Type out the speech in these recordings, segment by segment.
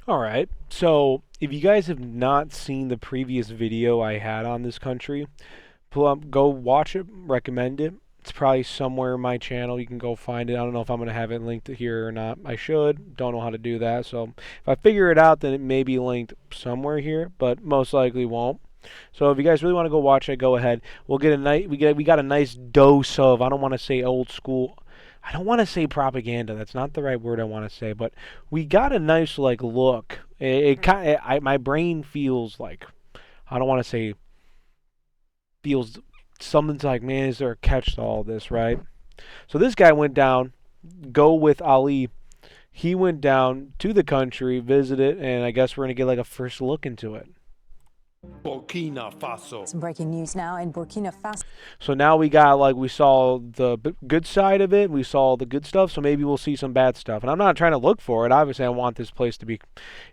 Alright, so if you guys have not seen the previous video I had on this country, pull up, go watch it, recommend it. It's probably somewhere in my channel. You can go find it. I don't know if I'm going to have it linked here or not. I should. Don't know how to do that. So if I figure it out, then it may be linked somewhere here, but most likely won't. So if you guys really want to go watch it, go ahead. We'll get a nice we got a nice dose of, I don't want to say old school. I don't want to say propaganda. That's not the right word I want to say, but we got a nice like look. It kind of my brain feels like, I don't want to say feels, something's like, man, is there a catch to all this, right? So this guy went down, go with Ali. He went down to the country, visited, and I guess we're going to get like a first look into it. Burkina Faso. Some breaking news now in Burkina Faso. So now we got, like, we saw the good side of it, we saw the good stuff, so maybe we'll see some bad stuff. And I'm not trying to look for it. Obviously, I want this place to be,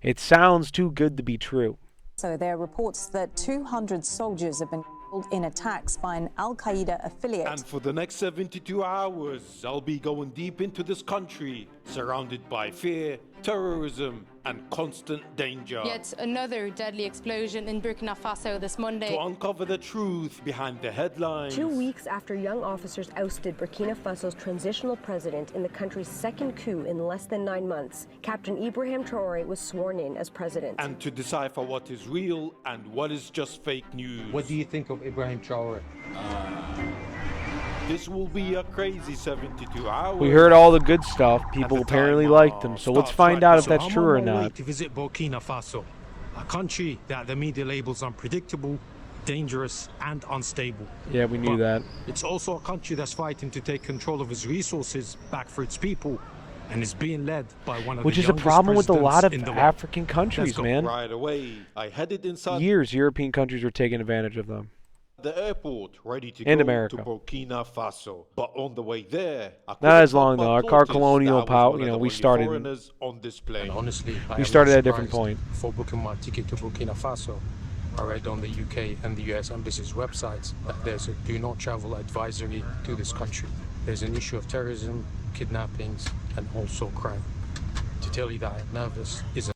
it sounds too good to be true. So there are reports that 200 soldiers have been killed in attacks by an Al-Qaeda affiliate. And for the next 72 hours, I'll be going deep into this country, surrounded by fear, terrorism, and constant danger. Yet another deadly explosion in Burkina Faso this Monday. To uncover the truth behind the headlines. 2 weeks after young officers ousted Burkina Faso's transitional president in the country's second coup in less than 9 months, Captain Ibrahim Traoré was sworn in as president. And to decipher what is real and what is just fake news. What do you think of Ibrahim Traoré? This will be a crazy 72 hours. We heard all the good stuff. People apparently liked them. So let's find out if that's true or I'm on my way not. to visit Burkina Faso, a country that the media labels unpredictable, dangerous, and unstable. Yeah, we knew that. It's also a country that's fighting to take control of its resources back for its people, and is being led by one of Which the is a youngest problem with a lot of presidents in the world. African countries, man. Right away, I headed inside Years, European countries were taking advantage of them. the airport, ready to And go America. to Burkina Faso. But on the way there, I Not as couldn't long, help though. but Our car notice colonial that I was power, one you of know, the we only started- foreigners on this plane. And honestly, I We am started not at a different surprised. point. Before booking my ticket to Burkina Faso, I read on the UK and the US Embassy's websites that there's a do not travel advisory to this country. There's an issue of terrorism, kidnappings, and also crime. To tell you that I'm nervous is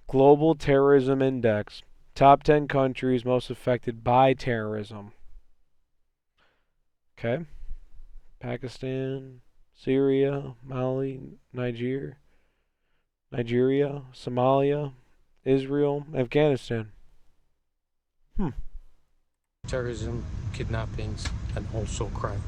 Global Terrorism Index. Top 10 countries most affected by terrorism. Okay. Pakistan, Syria, Mali, Nigeria, Somalia, Israel, Afghanistan. terrorism, kidnappings, and also crime.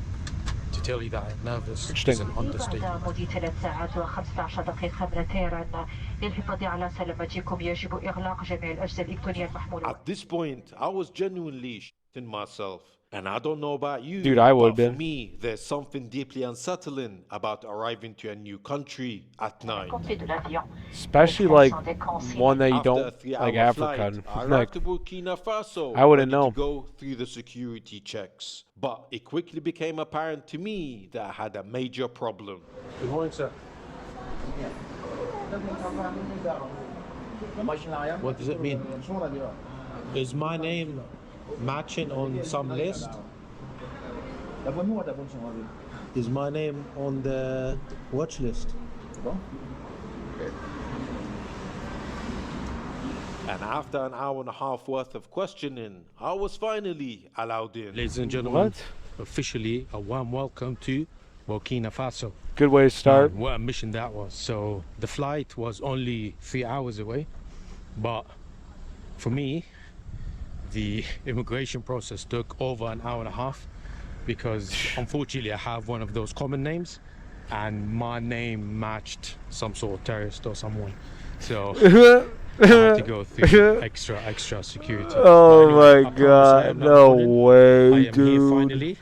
To tell you that I'm nervous is Interesting. an understatement. مضي 3 ساعات و15 دقيقة من طيران للحفاظ على سلامتكم يجب إغلاق جميع الأجهزة الإلكترونية المحمولة. At this point, I was genuinely shitting myself. And I don't know about you, Dude, I would but for been. me, there's something deeply unsettling about arriving to a new country at night. Compte de l'avion. Especially like one that you After a don't, 3-hour like Africa. flight, I Like, arrived to Burkina Faso, I wouldn't ready know. to go through the security checks. But it quickly became apparent to me that I had a major problem. Good morning, sir. What does it mean? Is my name matching on some list? Is my name on the watch list? And after an hour and a half worth of questioning, I was finally allowed in. Ladies and gentlemen, what? officially a warm welcome to Burkina Faso. Good way to start. Man, what a mission that was. So the flight was only 3 hours away, but for me, the immigration process took over an hour and a half because unfortunately I have one of those common names and my name matched some sort of terrorist or someone. So I had to go through extra security. Oh But anyway, my I promise I god, am not no running. I way, am here dude. finally.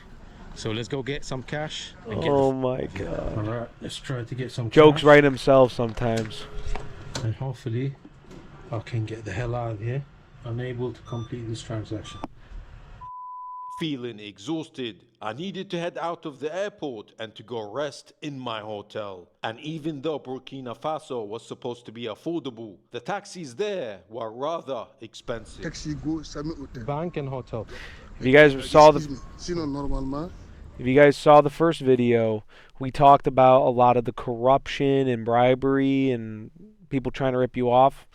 So let's go get some cash and get Oh my god. Alright, let's try to get some Jokes cash. write himself sometimes. And hopefully I can get the hell out of here. Unable to complete this transaction. Feeling exhausted, I needed to head out of the airport and to go rest in my hotel. And even though Burkina Faso was supposed to be affordable, the taxis there were rather expensive. Taxi go Sami Hotel. Bank and hotel. If you guys saw the Excuse me. Sinon, normalement, If you guys saw the first video, we talked about a lot of the corruption and bribery and people trying to rip you off.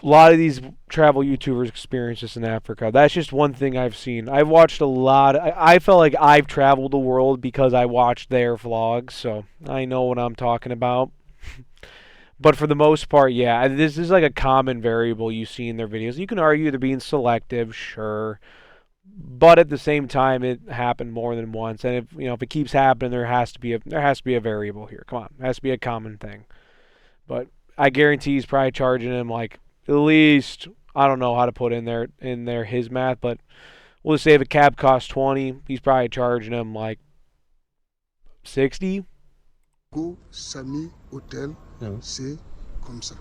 A lot of these travel YouTubers experience this in Africa. That's just one thing I've seen. I've watched a lot. I felt like I've traveled the world because I watched their vlogs, so I know what I'm talking about. But for the most part, yeah, this is like a common variable you see in their videos. You can argue they're being selective, sure, but at the same time, it happened more than once. And if it keeps happening, there has to be a variable here. Come on, it has to be a common thing. But I guarantee he's probably charging him like at least, I don't know how to put in there his math, but we'll just say if a cab costs 20, he's probably charging him like 60. Go Sami Hotel, c'est comme ça.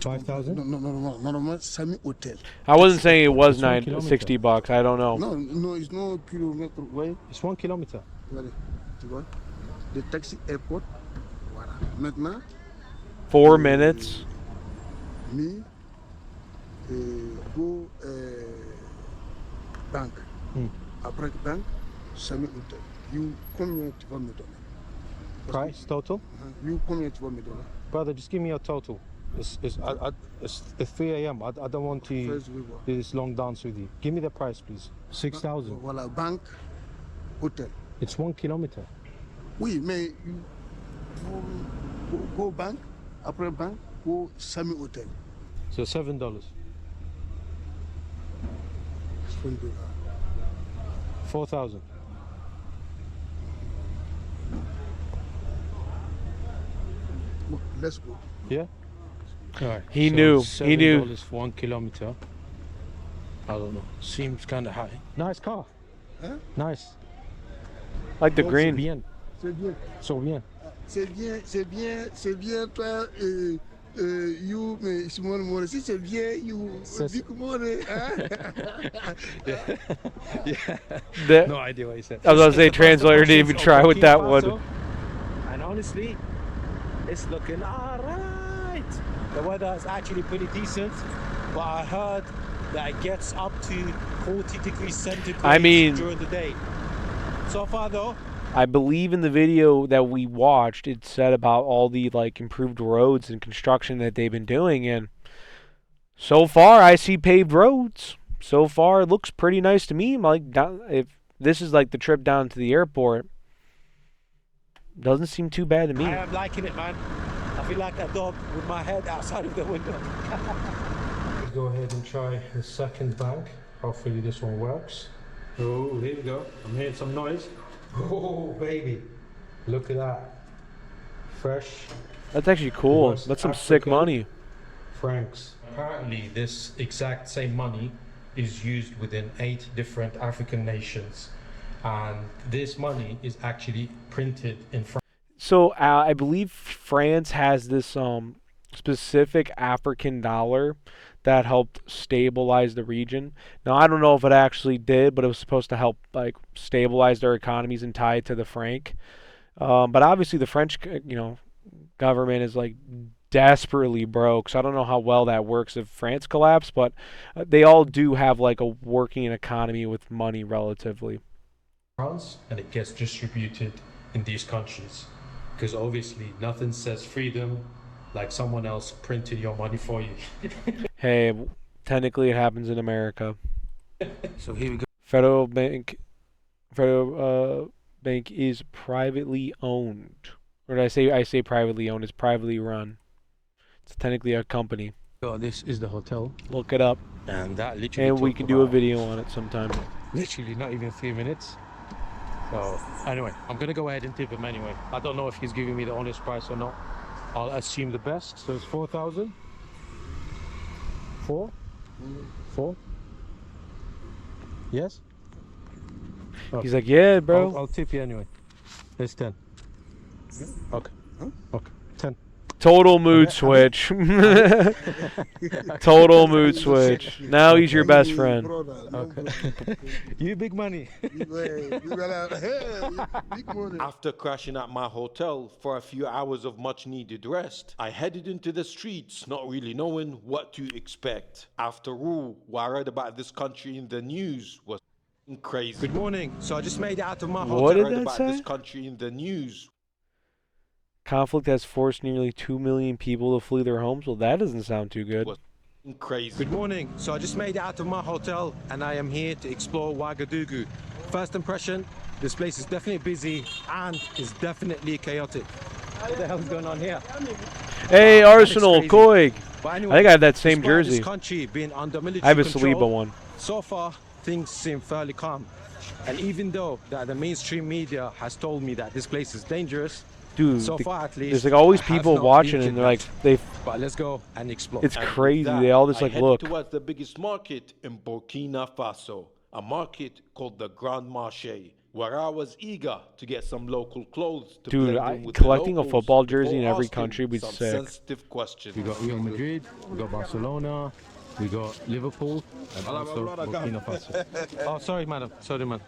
5,000? No, Sami Hotel. I wasn't saying it was It's 1 $60. I don't know. No, it's no kilometer way. It's 1 kilometer. Regardez, tu vois? Le taxi airport. Voilà. Maintenant, 4 minutes. me go bank. Après bank, Sami Hotel. You combien tu vas me donner? Price total? You combien tu vas me donner? Brother, just give me your total. It's 3 a.m. I don't want to do this long dance with you. Give me the price, please. 6,000. Voilà, bank, hotel. It's 1 kilometer. Oui, mais you go bank, après bank, go Sami Hotel. So $7. $20. 4,000. Let's go. Yeah? Alright. He knew. He knew. $7 for 1 kilometer. I don't know. Seems kind of high. Nice car. Huh? Nice. Like the C'est green. bien. C'est bien. So bien. C'est bien, toi, you, mais small money. Si c'est bien, you, big money. Yeah. No idea what he said. I was going to say, translator didn't even try with that one. And honestly, it's looking alright. The weather is actually pretty decent, but I heard that it gets up to 40 degrees centigrade during the day. So far though, I believe in the video that we watched, it said about all the improved roads and construction that they've been doing, and so far I see paved roads. So far it looks pretty nice to me. If this is like the trip down to the airport, doesn't seem too bad to me. I am liking it, man. I feel like a dog with my head outside of the window. Let's go ahead and try the second bank. Hopefully this one works. Oh, here we go. I'm hearing some noise. Oh, baby. Look at that. Fresh. That's actually cool. That's some sick money. Francs. Apparently this exact same money is used within 8 different African nations. And this money is actually printed in France. So I believe France has this specific African dollar that helped stabilize the region. Now I don't know if it actually did, but it was supposed to help stabilize their economies and tie it to the franc. But obviously the French, government is desperately broke. So I don't know how well that works if France collapsed, but they all do have a working economy with money relatively. France, and it gets distributed in these countries, because obviously nothing says freedom like someone else printed your money for you. Hey, technically it happens in America. So here we go. Federal Bank is privately owned. Or did I say privately owned? It's privately run. It's technically a company. So this is the hotel. Look it up. And that literally. And we can do a video on it sometime. Literally not even 3 minutes. So anyway, I'm gonna go ahead and tip him anyway. I don't know if he's giving me the honest price or not. I'll assume the best. So it's 4,000. 4? 4? Yes? Oh. He's like, yeah, bro. I'll tip you anyway. It's 10. Okay. Okay. 10. Total mood switch. Total mood switch. Now he's your best friend. Okay. You big money. After crashing at my hotel for a few hours of much needed rest, I headed into the streets, not really knowing what to expect. After all, what I read about this country in the news was crazy. Good morning. So I just made it out of my What hotel. did that About say? this country in the news. Conflict has forced nearly 2 million people to flee their homes. Well, that doesn't sound too good. Was crazy. Good morning. So I just made it out of my hotel and I am here to explore Ouagadougou. First impression, this place is definitely busy and is definitely chaotic. What the hell's going on here? Hey, Arsenal, Koig. But I anyway, think I have that same despite jersey. This country being under military I have a control, Saliba one. so far, things seem fairly calm. And even though that the mainstream media has told me that this place is dangerous, Dude, so far at least, there's like always I have people not watching been and they're like, kidnapped. But let's go and explore. it's And with crazy. that, They all just I like head look. towards the biggest market in Burkina Faso, a market called the Grand Marché, where I was eager to get some local clothes to Dude, blend in with collecting the a locals football jersey in before every asking country would be some sick. sensitive questions. We got Real Madrid, we got Barcelona, we got Liverpool, and also Burkina Faso. Oh, sorry, madam. Sorry, man.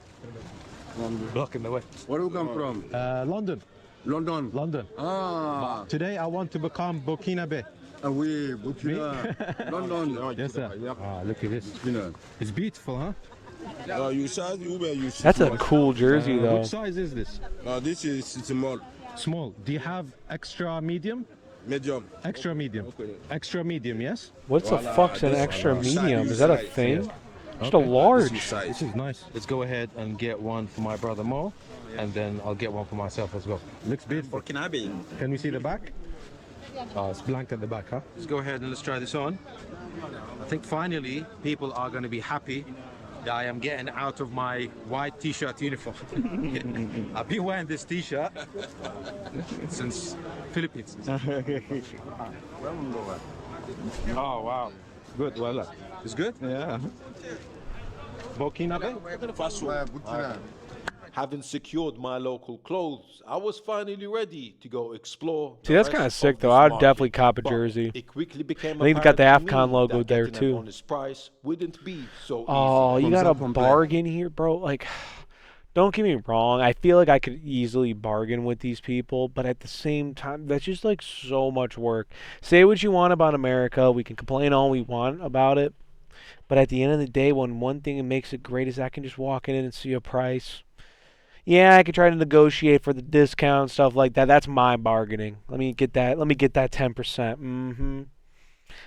Blocking the way. Where do you come from? London. London. Ah. Today I want to become Burkinabe. Oui, Burkina. London. Yes, sir. Ah, look at this. It's beautiful, huh? You size, you That's a cool jersey though. Which size is this? This is small. Small. Do you have extra medium? Medium. Extra medium. Okay. Extra medium, yes? What's the fuck's an extra medium? Is that a thing? Just a Okay. large. This is nice. Let's go ahead and get one for my brother Mo, and then I'll get one for myself as well. Looks beautiful. Can we see the back? Oh, it's blank at the back, huh? Let's go ahead and let's try this on. I think finally people are going to be happy that I am getting out of my white t-shirt uniform. I've been wearing this t-shirt since Philippines. Oh wow, good. Well, it's good. Yeah. Burkina Burkina. Having secured my local clothes, I was finally ready to go explore. See, that's kind of sick though. I'd definitely cop a jersey. It quickly became I think they got the apparent to AFCON me logo that there, getting an too. honest price wouldn't be so Oh, easy. you got a From bargain here, bro. Like, don't get me wrong. I feel like I could easily bargain with these people, but at the same time, that's just like so much work. Say what you want about America. We can complain all we want about it. But at the end of the day, when one thing that makes it great is I can just walk in and see a price. Yeah, I could try to negotiate for the discount, stuff like that. That's my bargaining. Let me get that 10%.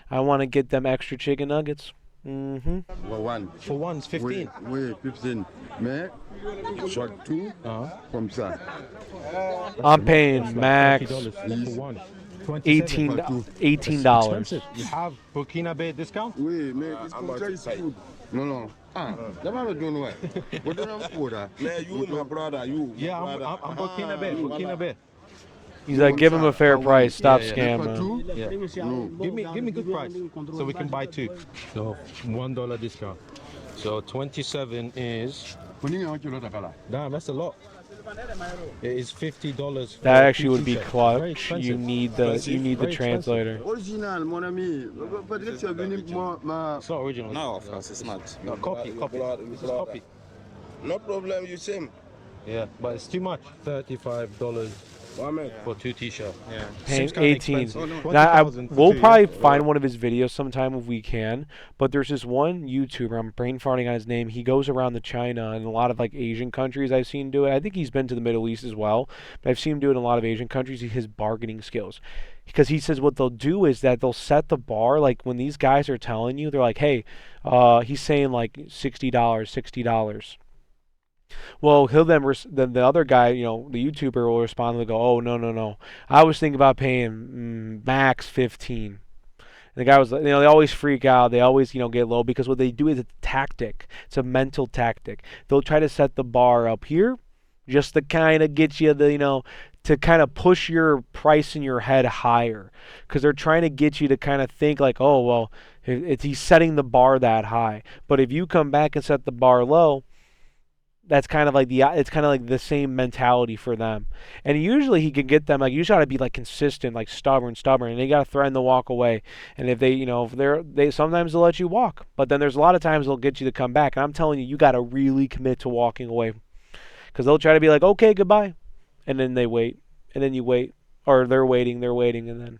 I want to get them extra chicken nuggets. For one. For one, it's 15. Oui, 15. Mais, soit tout, comme ça. I'm paying max $30 for one. $18. You have Burkina discount? Oui, mais it's for Chinese food. No. That's what I'm doing. What do you food? You, my brother, you. Yeah, I'm Burkina. He's like, give him a fair price. Stop Yeah, scamming. Yeah. No. Give me good price, so we can buy two. So $1 discount. So 27 is. Damn, that's a lot. It is $50. That actually would be Very clutch. expensive. You need the translator. Original, mon ami. Peut-être c'est venu ma. It's not original. No, of course it's not. No, copy. This is copy. No problem, you same. Yeah, but it's too much. $35 for two t-shirts. Yeah. Paying Seems kinda 18. expensive. Now, 20,000 for we'll two, probably yeah? find one of his videos sometime if we can. But there's this one YouTuber, I'm brain farting on his name. He goes around to China and a lot of like Asian countries I've seen do it. I think he's been to the Middle East as well. But I've seen him do it in a lot of Asian countries. His bargaining skills. Because he says what they'll do is that they'll set the bar. Like when these guys are telling you, they're like, hey, he's saying like $60. Well, he'll then the other guy, the YouTuber will respond and go, "Oh no, I was thinking about paying max 15." And the guy was, they always freak out. They always, get low because what they do is a tactic. It's a mental tactic. They'll try to set the bar up here, just to kind of get you to kind of push your price in your head higher, because they're trying to get you to kind of think like, oh well, he's setting the bar that high. But if you come back and set the bar low, that's kind of like the same mentality for them. And usually he can get them, like, you just got to be like consistent, like stubborn, and they got to threaten to walk away. And if they sometimes they'll let you walk, but then there's a lot of times they'll get you to come back. And I'm telling you got to really commit to walking away, because they'll try to be like, okay, goodbye, and then they wait, and then you wait, or they're waiting, and then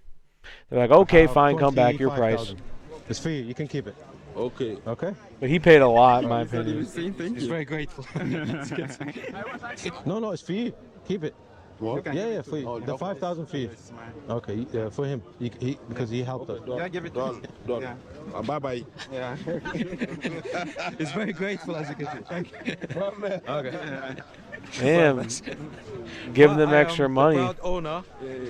they're like, okay, fine, come back, your price. 25,000. It's for you. You can keep it. Okay. Okay? But he paid a lot, in my opinion. He's very grateful. No, it's for you. Keep it. What? Yeah, for you. The 5,000 for you. Okay, for him. Because he helped us. Yeah, give it to him. Done. Yeah. Bye-bye. Yeah. He's very grateful, as you can see. Thank you. Okay. Damn. Giving them extra money. I'm the proud owner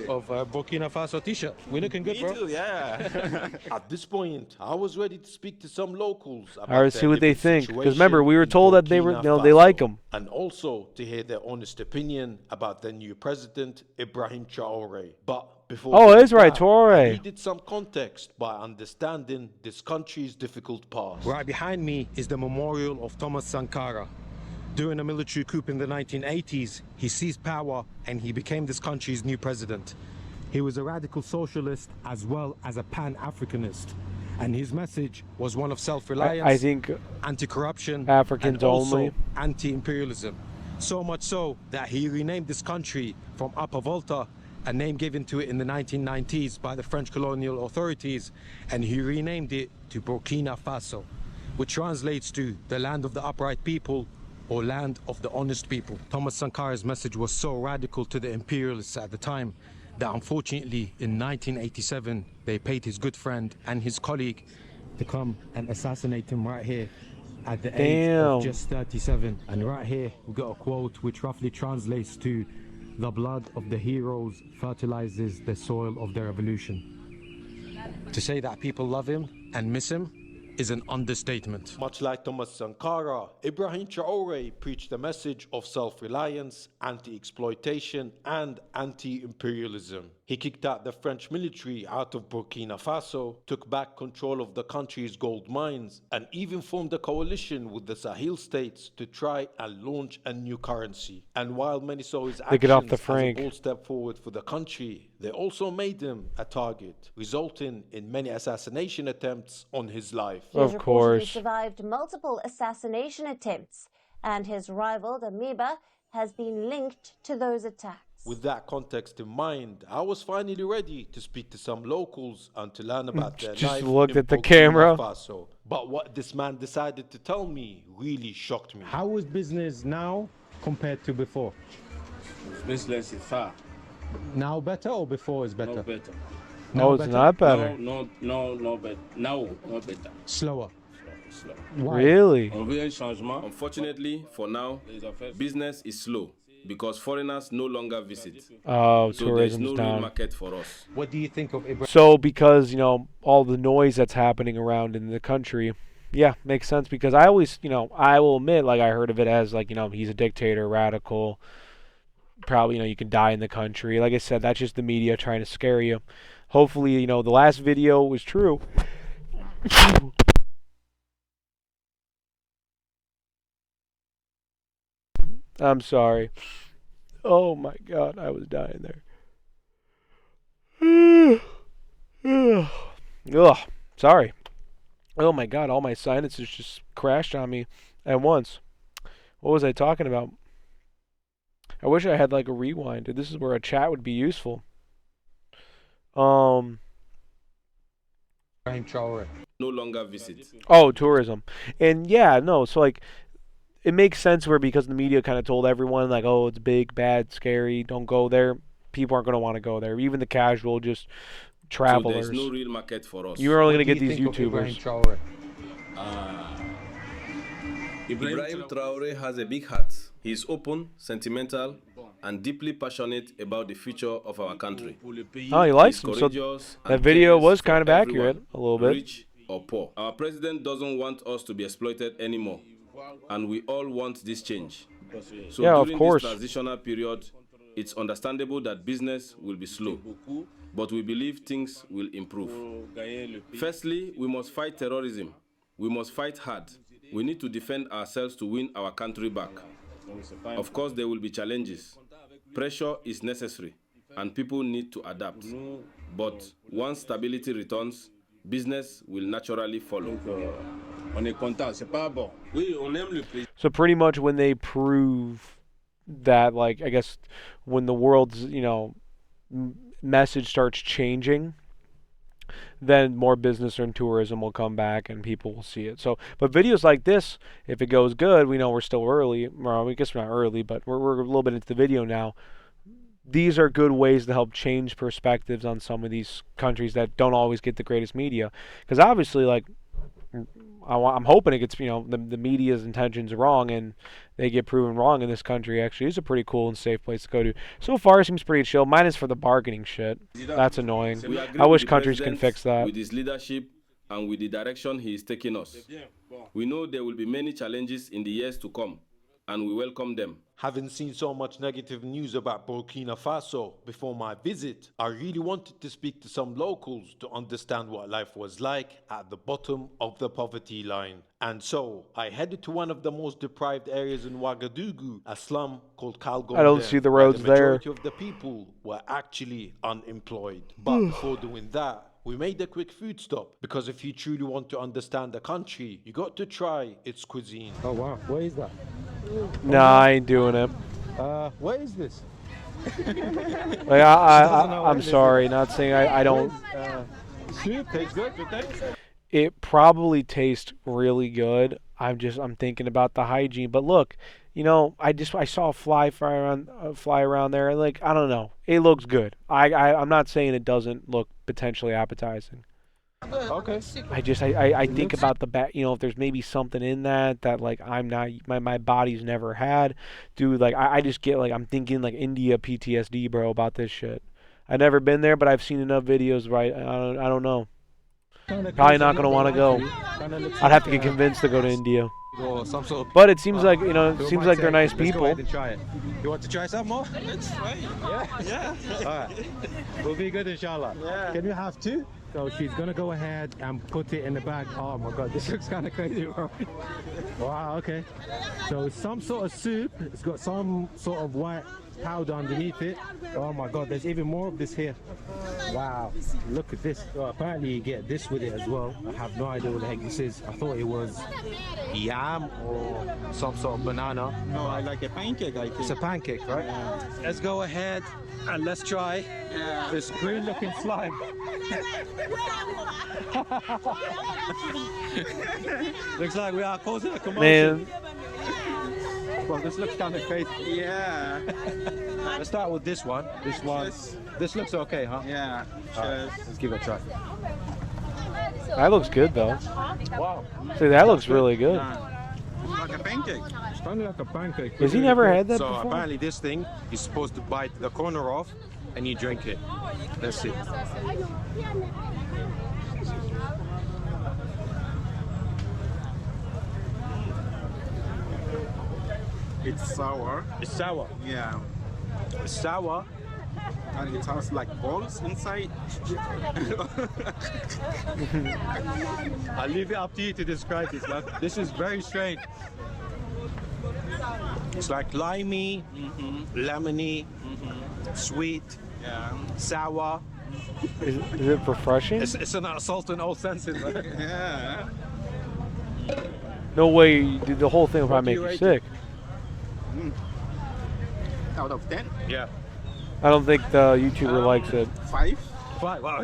of Burkina Faso t-shirt. We're looking good, bro. Too, yeah. At this point, I was ready to speak to some locals about All right, see what they living think. Because situation remember, we were in told that they were, Burkina they Faso, like him. and also to hear their honest opinion about the new president, Ibrahim Traoré. But before Oh, doing that's right, that, Traoré. I needed some context by understanding this country's difficult past. Right behind me is the memorial of Thomas Sankara. During a military coup in the 1980s, he seized power and he became this country's new president. He was a radical socialist as well as a pan-Africanist. And his message was one of self-reliance, I think anti-corruption, Africans and also only. anti-imperialism. So much so that he renamed this country from Upper Volta, a name given to it in the 1990s by the French colonial authorities, and he renamed it to Burkina Faso, which translates to the land of the upright people or land of the honest people. Thomas Sankara's message was so radical to the imperialists at the time that unfortunately in 1987 they paid his good friend and his colleague to come and assassinate him right here at the age of just 37. And right here we got a quote which roughly translates to: "The blood of the heroes fertilizes the soil of their revolution." To say that people love him and miss him is an understatement. Much like Thomas Sankara, Ibrahim Traoré preached a message of self-reliance, anti-exploitation, and anti-imperialism. He kicked out the French military out of Burkina Faso, took back control of the country's gold mines, and even formed a coalition with the Sahel states to try and launch a new currency. And while many saw his They get off actions the as a franc. bold step forward for the country, they also made him a target, resulting in many assassination attempts on his life. He has Of reportedly course. survived multiple assassination attempts, and his rival, Damiba, has been linked to those attacks. With that context in mind, I was finally ready to speak to some locals and to learn about their Just life looked in at the Burkina camera. Faso. But what this man decided to tell me really shocked me. How is business now compared to before? Business is far. Now better or before is better? No better. No, it's not better. No better. Now, not better. Slower. Slow. Why? Really? On veut un changement. Unfortunately, for now, business is slow because foreigners no longer visit. Oh, So there's tourism's no real down. market for us. What do you think of Ibrahim? So because, all the noise that's happening around in the country, yeah, makes sense because I always, I will admit, like, I heard of it as, like, he's a dictator, radical, probably, you can die in the country. Like I said, that's just the media trying to scare you. Hopefully, the last video was true. I'm sorry. Oh my God, I was dying there. Ugh, sorry. Oh my God, all my sinuses just crashed on me at once. What was I talking about? I wish I had like a rewind. This is where a chat would be useful. Ibrahim Traoré. No longer visit. Oh, tourism. And yeah, no, so like it makes sense where because the media kind of told everyone like, oh, it's big, bad, scary, don't go there. People aren't going to want to go there. Even the casual, just travelers. So there's no real market for us. You're only going to What get do these you think of YouTubers. Ibrahim Traoré? Ibrahim Traoré has a big heart. He is open, sentimental, and deeply passionate about the future of our country. Oh, he likes He's him. So courageous that and video cares was for kind of everyone, accurate, a little bit. rich or poor. Our president doesn't want us to be exploited anymore, and we all want this change. So Yeah, of during course. this transitional period, it's understandable that business will be slow, but we believe things will improve. Firstly, we must fight terrorism. We must fight hard. We need to defend ourselves to win our country back. Of course, there will be challenges. Pressure is necessary, and people need to adapt. But once stability returns, business will naturally follow. So pretty much when they prove that, like, I guess when the world's, message starts changing, then more business and tourism will come back and people will see it. So, but videos like this, if it goes good, we know we're still early. Well, I guess we're not early, but we're a little bit into the video now. These are good ways to help change perspectives on some of these countries that don't always get the greatest media. Because obviously, like, I'm hoping it gets, the media's intentions wrong and they get proven wrong in this country. Actually, it's a pretty cool and safe place to go to. So far, it seems pretty chill, minus for the bargaining shit. That's annoying. I wish countries can fix that. With his leadership and with the direction he is taking us. We know there will be many challenges in the years to come, and we welcome them. Having seen so much negative news about Burkina Faso before my visit, I really wanted to speak to some locals to understand what life was like at the bottom of the poverty line. And so, I headed to one of the most deprived areas in Ouagadougou, a slum called Kalgomde. I don't see the roads the majority of the people were actually unemployed. But before doing that, we made a quick food stop, because if you truly want to understand the country, you got to try its cuisine. Oh wow, what is that? Nah, I ain't doing it. What is this? Like, I'm sorry, not saying I don't. Soup tastes good, It probably tastes really good. I'm thinking about the hygiene. But look, I saw a fly around there. Like, I don't know. It looks good. I'm not saying it doesn't look potentially appetizing. Okay. I think about the bat. If there's maybe something in that like I'm not, my body's never had. Dude, like I just get like, I'm thinking like India PTSD, bro, about this shit. I've never been there, but I've seen enough videos. Right? I don't know. Probably not gonna want to go. I'd have to get convinced to go to India. But it seems like they're nice people. Go ahead and try it. You want to try some more? Let's try. Yeah. All right. We'll be good, inshallah. Yeah. Can we have two? So she's gonna go ahead and put it in the bag. Oh my god, this looks kind of crazy, bro. Wow. Okay. So it's some sort of soup. It's got some sort of white powder underneath it. Oh my god, there's even more of this here. Wow, look at this. Oh, apparently you get this with it as well. I have no idea what the heck this is. I thought it was yam or some sort of banana. No, I like a pancake, I think. It's a pancake, right? Yeah. Let's go ahead and let's try this green looking slime. Looks like we are causing a commotion. Man. Well, this looks kind of crazy. Yeah. Let's start with this one. This looks okay, huh? Yeah. Right, let's give it a try. That looks good though. Wow. See, that looks really good. Like a pancake. It's kind of like a pancake. Has he never had that so before? Apparently this thing, you're supposed to bite the corner off and you drink it. Let's see. It's sour. It's sour. Yeah. It's sour. And it has like balls inside. I'll leave it up to you to describe this, man. This is very strange. It's like limey, lemony, sweet, sour. Is it refreshing? It's an assault in all senses. Man. Yeah. No way, dude, the whole thing will probably make you sick. Out of 10? Yeah. I don't think the YouTuber likes it. 5? 5? Wow,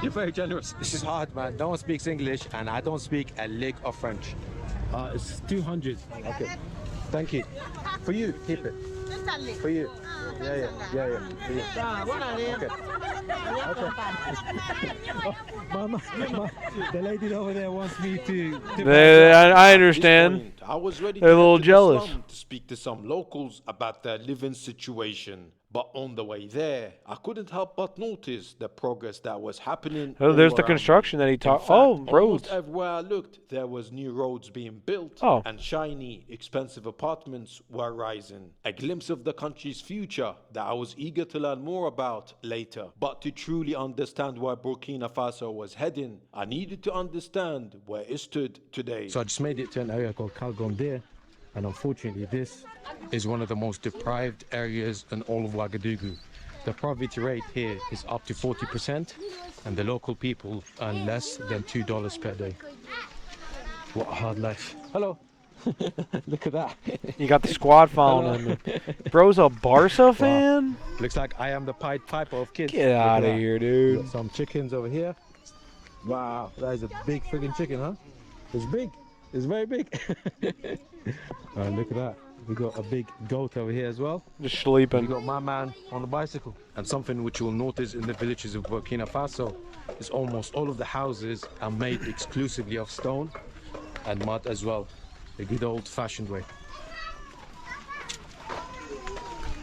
you're very generous. This is hard, man. No one speaks English, and I don't speak a lick of French. It's 200. Okay. Thank you. For you, keep it. For you. Yeah. For you. Okay. Mama, the lady over there wants me to I understand. I was ready They're a little to jealous. to speak to some locals about their living situation. But on the way there, I couldn't help but notice the progress that was happening. Oh, there's all the around construction me. that he In talked. fact, Oh, almost roads. everywhere I looked, there was new roads being built, Oh. and shiny, expensive apartments were rising. A glimpse of the country's future that I was eager to learn more about later. But to truly understand where Burkina Faso was heading, I needed to understand where it stood today. So I just made it to an area called Kalgomde, and unfortunately this is one of the most deprived areas in all of Ouagadougou. The poverty rate here is up to 40%, and the local people earn less than $2 per day. What a hard life. Hello. Look at that. You got the squad following him. Bro's a Barca fan? Looks like I am the Pied Piper of kids. Get out of here, dude. Got some chickens over here. Wow, that is a big friggin' chicken, huh? It's big. It's very big. Look at that. We got a big goat over here as well. Just sleeping. We got my man on the bicycle. And something which you'll notice in the villages of Burkina Faso is almost all of the houses are made exclusively of stone and mud as well. The good old-fashioned way.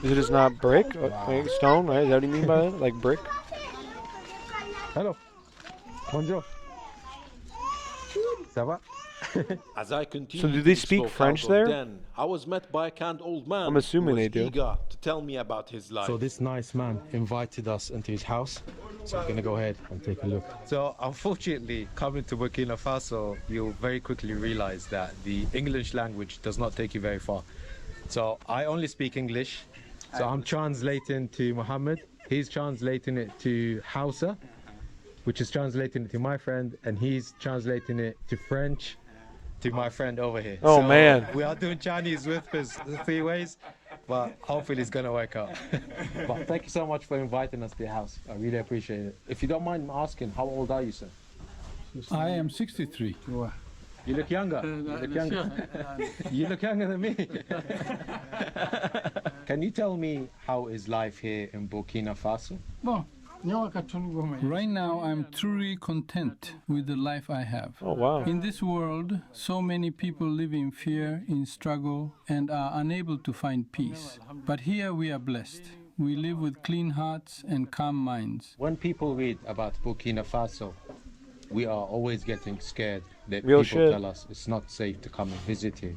Is it just not brick? Like stone, right? Is that what you mean by that? Like brick? Hello. Bonjour. Ça va? As I continued So do they to speak smoke French out on there? Den, I was met by a kind old man. I'm assuming who was they do. eager to tell me about his life. So this nice man invited us into his house. So we're gonna go ahead and take a look. So unfortunately, coming to Burkina Faso, you'll very quickly realize that the English language does not take you very far. So I only speak English. So I'm translating to Mohammed. He's translating it to Hausa, which is translating it to my friend, and he's translating it to French to my friend over here. Oh, So man. we are doing Chinese with us 3 ways, but hopefully it's gonna work out. But thank you so much for inviting us to your house. I really appreciate it. If you don't mind asking, how old are you, sir? I am 63. You look younger. You look younger. You look younger than me. Can you tell me how is life here in Burkina Faso? Right now, I'm truly content with the life I have. Oh, wow. In this world, so many people live in fear, in struggle, and are unable to find peace. But here we are blessed. We live with clean hearts and calm minds. When people read about Burkina Faso, we are always getting scared that Real people shit. tell us it's not safe to come and visit here.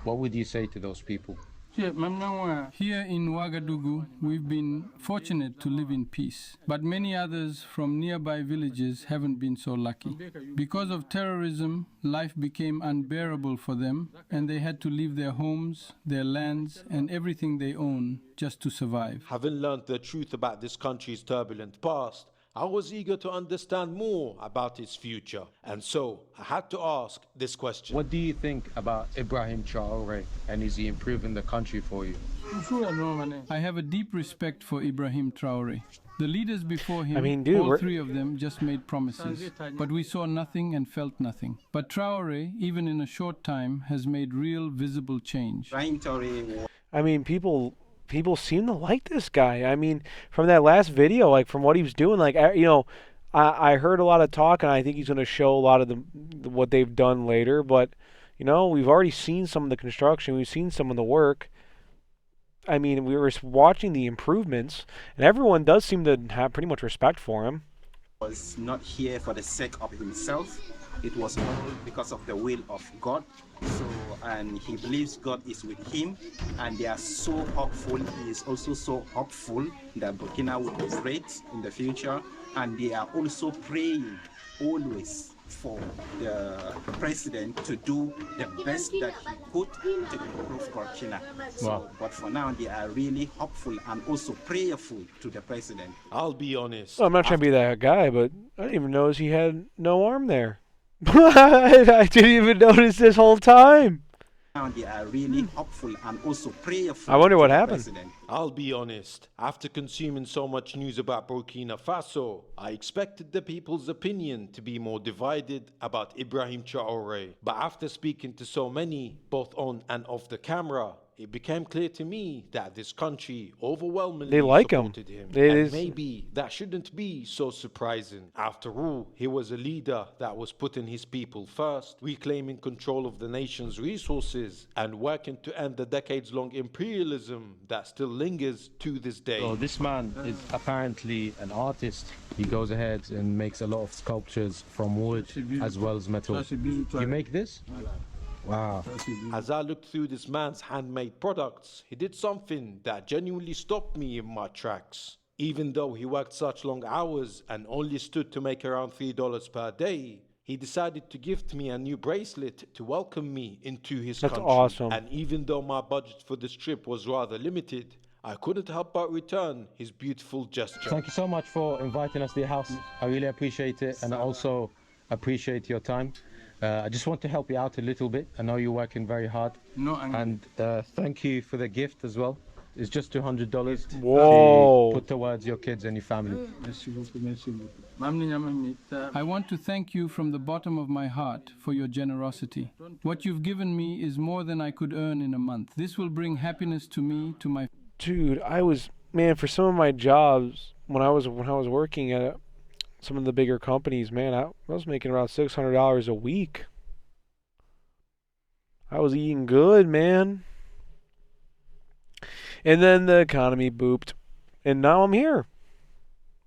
What would you say to those people? Here in Ouagadougou, we've been fortunate to live in peace, but many others from nearby villages haven't been so lucky. Because of terrorism, life became unbearable for them, and they had to leave their homes, their lands, and everything they own just to survive. Having learned the truth about this country's turbulent past, I was eager to understand more about its future. And so I had to ask this question. What do you think about Ibrahim Traoré, and is he improving the country for you? I have a deep respect for Ibrahim Traoré. The leaders before him, I mean, dude, all we're- 3 of them just made promises, but we saw nothing and felt nothing. But Traoré, even in a short time, has made real visible change. I mean, people seem to like this guy. I mean, from that last video, like from what he was doing, like I heard a lot of talk, and I think he's going to show a lot of what they've done later. But we've already seen some of the construction, we've seen some of the work. I mean, we were watching the improvements, and everyone does seem to have pretty much respect for him. Was not here for the sake of himself. It was all because of the will of God. So, and he believes God is with him, and they are so hopeful. He is also so hopeful that Burkina will be great in the future, and they are also praying always for the president to do the best that he could to improve Burkina. So, Wow. but for now, they are really hopeful and also prayerful to the president. I'll be honest. Well, I'm not trying to be that guy, but I didn't even notice he had no arm there. I didn't even notice this whole time. Now they are really hopeful and also prayerful. I wonder what to the happened. president. I'll be honest. After consuming so much news about Burkina Faso, I expected the people's opinion to be more divided about Ibrahim Traoré. But after speaking to so many, both on and off the camera, it became clear to me that this country overwhelmingly They like him. supported him. It And is- maybe that shouldn't be so surprising. After all, he was a leader that was putting his people first, reclaiming control of the nation's resources, and working to end the decades-long imperialism that still lingers to this day. So this man is apparently an artist. He goes ahead and makes a lot of sculptures from wood as well as metal. You make this? Wow. As I looked through this man's handmade products, he did something that genuinely stopped me in my tracks. Even though he worked such long hours and only stood to make around $3 per day, he decided to gift me a new bracelet to welcome me into his That's country. awesome. And even though my budget for this trip was rather limited, I couldn't help but return his beautiful gesture. Thank you so much for inviting us to your house. I really appreciate it, and I also appreciate your time. I just want to help you out a little bit. I know you're working very hard. No, and thank you for the gift as well. It's just $200. Whoa. Put towards your kids and your family. I want to thank you from the bottom of my heart for your generosity. What you've given me is more than I could earn in a month. This will bring happiness to me, to my... Dude, man, for some of my jobs, when I was working at some of the bigger companies, man, I was making around $600 a week. I was eating good, man. And then the economy booped, and now I'm here.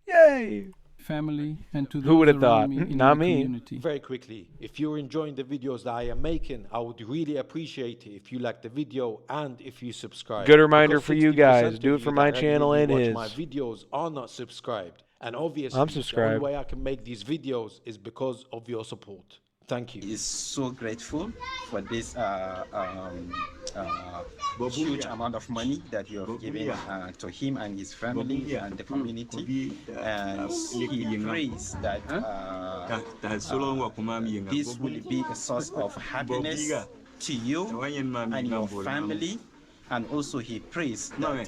Yay! family and to Who would those have around thought? me in Not my me. community. Very quickly, if you're enjoying the videos that I am making, I would really appreciate it if you like the video and if you subscribe. Good reminder Because for you 60% guys. of Do it you for that my channel regularly and watch his. my videos are not subscribed. And obviously, I'm the subscribed. only way I can make these videos is because of your support. Thank you. Is so grateful for this huge amount of money that you have given to him and his family and the community. And he prays that this will be a source of happiness to you and your family. And also he prays that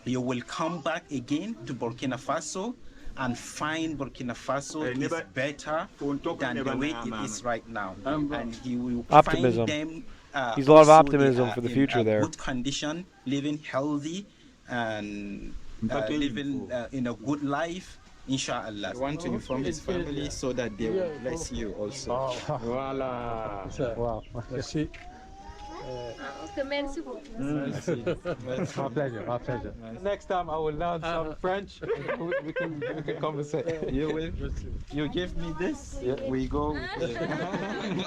you will come back again to Burkina Faso and find Burkina Faso is better than the way it is right now. And he will Optimism. find them He's a lot of also optimism they for the are future in there. good condition, living healthy and living in a good life. Inshallah. I want to inform his family so that they will bless you also. Voila. Wow. Merci. My pleasure, my pleasure. Next time I will learn some French. We can conversate. You give me this. Yeah. We go.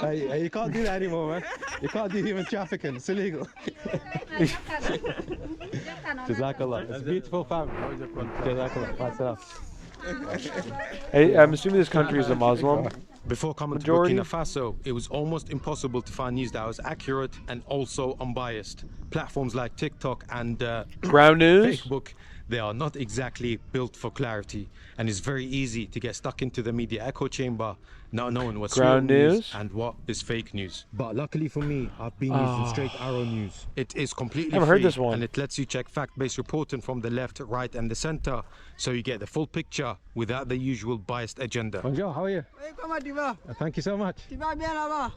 Hey, you can't do that anymore, man. You can't do human trafficking. It's illegal. Jazakallah. It's a beautiful family. Jazakallah. Myself. Hey, I'm assuming this country is a Muslim. Before coming Majority? to Burkina Faso, it was almost impossible to find news that was accurate and also unbiased. Platforms like TikTok and Ground News? Facebook, they are not exactly built for clarity, and it's very easy to get stuck into the media echo chamber, not knowing what's Ground real News and what is fake news. But luckily for me, I've been using Straight Arrow News. It is completely Never free, heard this one. and it lets you check fact-based reporting from the left, right, and the center, so you get the full picture without the usual biased agenda. Bonjour, how are you? Thank you so much.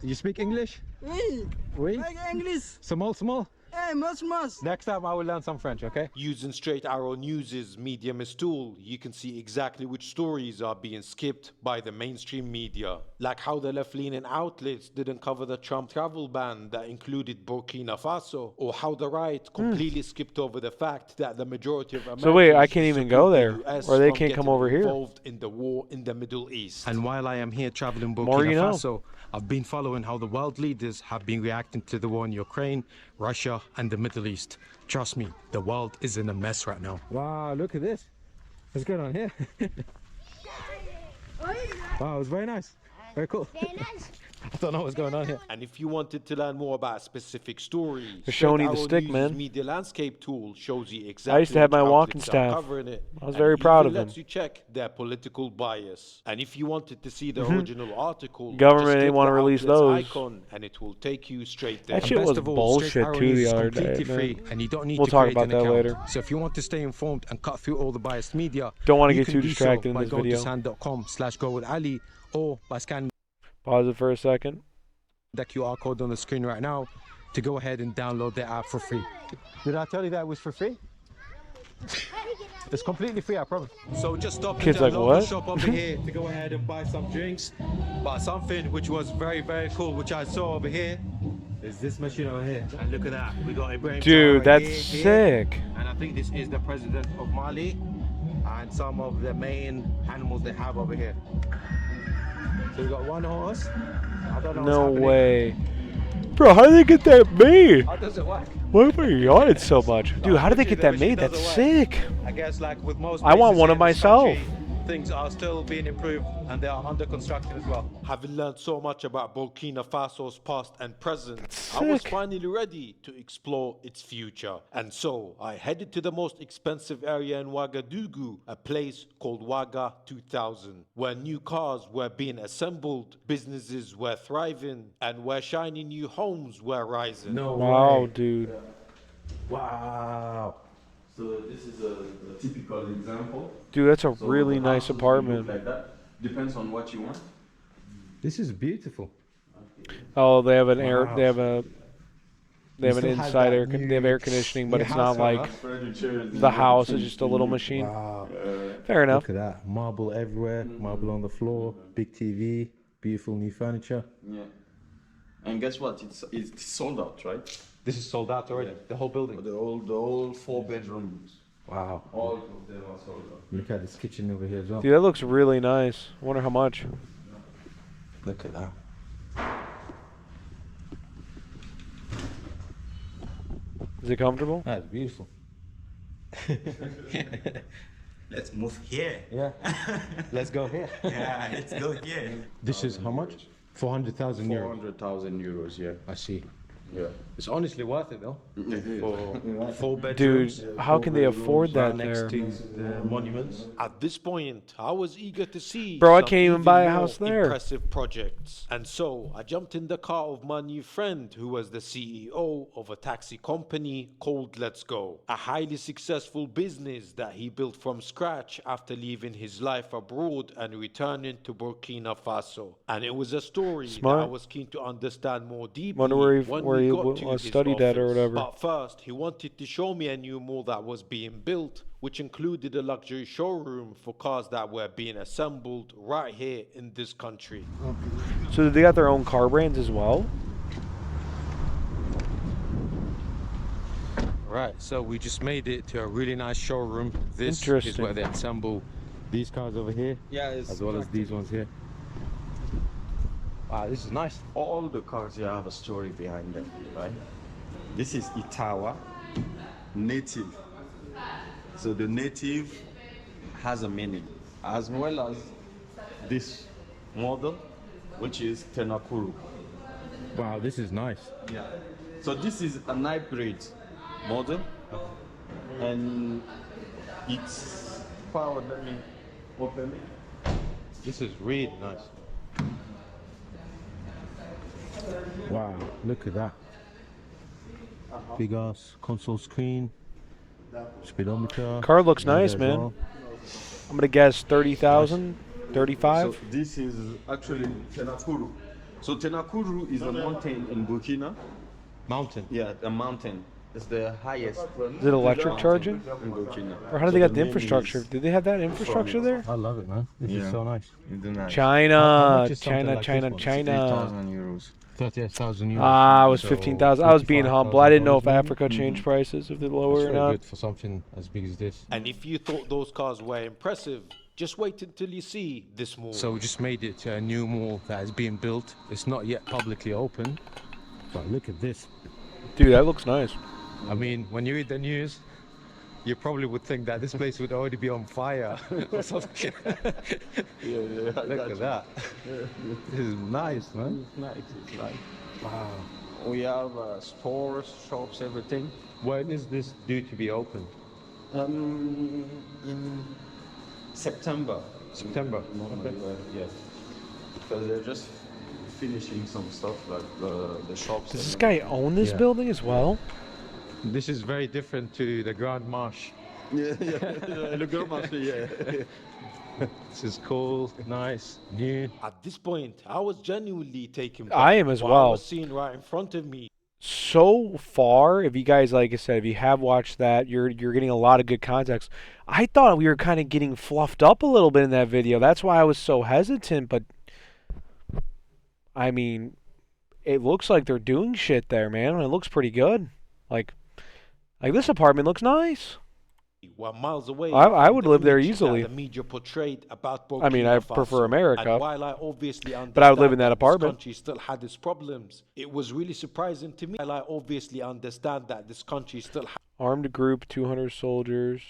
You speak English? Oui. Oui? English. Small? Hey, much. Next time I will learn some French, okay? Using Straight Arrow News' medium as tool, you can see exactly which stories are being skipped by the mainstream media. Like how the left-leaning outlets didn't cover the Trump travel ban that included Burkina Faso, or how the right completely skipped over the fact that the majority of Americans So wait, I can't even go support the there, US or they from can't come getting over here. involved in the war in the Middle East. And while I am here traveling More Burkina you know. Faso, I've been following how the world leaders have been reacting to the war in Ukraine, Russia, and the Middle East. Trust me, the world is in a mess right now. Wow, look at this. What's going on here? Wow, it was very nice. Very cool. I don't know what's going on here. And if you wanted to learn more about a specific story, They're showing you the Straight stick, Arrow man. News' media landscape tool shows you exactly I used to have which my walking outlets are staff. covering it, I was and very it proud even of lets him. you check their political bias. And if you wanted to see the Mhm. original article, Government just didn't click wanna the release outlet's those. icon and it will take you straight there. That shit was bullshit too the other day, completely free, man. and you don't need We'll to talk create about an that account. later. So if you want to stay informed and cut through all the biased media, Don't want to you get can too do distracted so in by this going video. to sand.com/gowithali or by scanning Pause it for a second. the QR code on the screen right now to go ahead and download the app for free. Did I tell you that it was for free? It's completely free, I promise. So just stop Kids into a like, local what? shop over here to go ahead and buy some drinks. But something which was very, very cool, which I saw over here, is this machine over here. And look at that, we got Ibrahim Dude, Traoré that's here. sick. And I think this is the president of Mali and some of the main animals they have over here. So we got one horse. I don't know No what's happening. way. Bro, how did they get that made? How does it work? Why am I yawning so much? Dude, how did they get that made? That's sick. I guess like with most I want places one here of in this myself. country, things are still being improved and they are under construction as well. Having learned so much about Burkina Faso's past and present, I was sick. finally ready to explore its future. And so I headed to the most expensive area in Ouagadougou, a place called Ouaga 2000, where new cars were being assembled, businesses were thriving, and where shiny new homes were rising. Wow, dude. Wow. So this is a typical example. Dude, that's a So really the nice houses will look apartment. like that. Depends on what you want. This is beautiful. Oh, they have an air. Wow. They have a. They have an still have inside that air. They have new- air conditioning, but new it's not house like Furniture is the house in is just a little machine. Wow. Fair enough. Look at that. Marble everywhere, marble on the floor, big TV, beautiful new furniture. Yeah. And guess what? It's sold out, right? This is sold out already, the whole building. The whole 4 bedrooms. Wow. All of them are sold out. Look at this kitchen over here as well. Dude, that looks really nice. I wonder how much. Look at that. Is it comfortable? That's beautiful. Let's move here. Yeah. Let's go here. Yeah, let's go here. This is how much? 400,000 euros. 400,000 euros, yeah. I see. Yeah. It's honestly worth it though. For 4 Dude, bedrooms. how can they afford that next there? to the monuments. At this point, I was eager to see Bro, I some can't even buy a more house there. impressive projects. And so I jumped in the car of my new friend, who was the CEO of a taxi company called Let's Go, a highly successful business that he built from scratch after leaving his life abroad and returning to Burkina Faso. And it was a story Smart. that I was keen to understand more deeply. Wonder where he- when where we he got w- to his studied at or office. whatever. But first, he wanted to show me a new mall that was being built, which included a luxury showroom for cars that were being assembled right here in this country. So they got their own car brands as well? Right, so we just made it to a really nice showroom. This is Interesting. where they assemble these cars over here, Yeah, it's as well as these ones here. Wow, this is nice. all the cars here have a story behind them, right? This is Itawa, native. So the native has a meaning, as well as this model, which is Tenakuru. Wow, this is nice. Yeah. So this is an hybrid model, and it's powered. Let me open it. This is really nice. Wow, look at that. Big ass console screen, speedometer. Car looks there nice, as man. well. I'm gonna guess 30,000, 35. So this is actually Tenakuru. So Tenakuru is a mountain in Burkina. Mountain. Yeah, a mountain. It's the highest. Is it electric charging? In Burkina. Or how do So they got the the name infrastructure? is- Did they have that infrastructure there? I love it, man. This is so nice. China, How much is something China, like China, this one? China. 38,000 euros. Ah, it was So 15,000. I was being humble. I didn't know if $55,000 Africa changed prices, if they're That's lower or very not. good for something as big as this. And if you thought those cars were impressive, just wait until you see this mall. So we just made it to a new mall that is being built. It's not yet publicly open, but look at this. Dude, that looks nice. I mean, when you read the news, you probably would think that this place would already be on fire or something. Yeah, Look at that. This is nice, man. It's nice. It's nice. Wow. We have stores, shops, everything. When is this due to be opened? In September. September. Normally, yes. Because they're just finishing some stuff like the shops. Does this guy own this Yeah. building as well? This is very different to the Grand Marche. Yeah, the government, yeah. This is cool, nice, new. At this point, I was genuinely taken back. I am as what I well. was seeing right in front of me. So far, if you guys, like I said, if you have watched that, you're getting a lot of good context. I thought we were kind of getting fluffed up a little bit in that video. That's why I was so hesitant, but I mean, it looks like they're doing shit there, man. It looks pretty good. Like this apartment looks nice. Were miles away. I from would the live there image that easily. The media portrayed about I mean, I Burkina prefer Faso. America, And while I obviously but I would live in understand that this apartment. country still had its problems, it was really surprising to me. While I obviously understand that this country still Armed group, 200 soldiers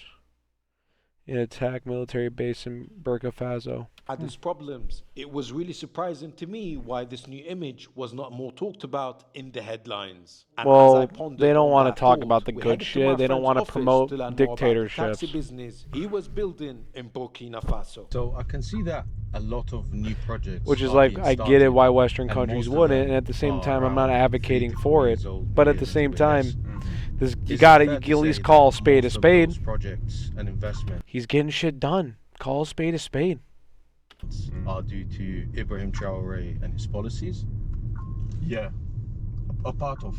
in attack military base in Burkina Faso. had its problems, it was really surprising to me why this new image was not more talked about in the headlines. And as I Well, pondered they don't on want that to talk thought, about the we good headed to my shit. They don't friend's want to office promote to learn more about the dictatorships. taxi business he was building in Burkina Faso. So I can see that a lot of new projects. Which is are like, being I get started, it why Western and countries most of wouldn't, them and at the same are time, I'm not around advocating 3 to for 4 it. years old, But at maybe the a same little bit time, less. This you Is got it it. fair You to can at least say call a that spade a most of spade. those projects and investment He's getting shit done. Call a spade a spade. are due to Ibrahim Traoré and his policies? Yeah, a part of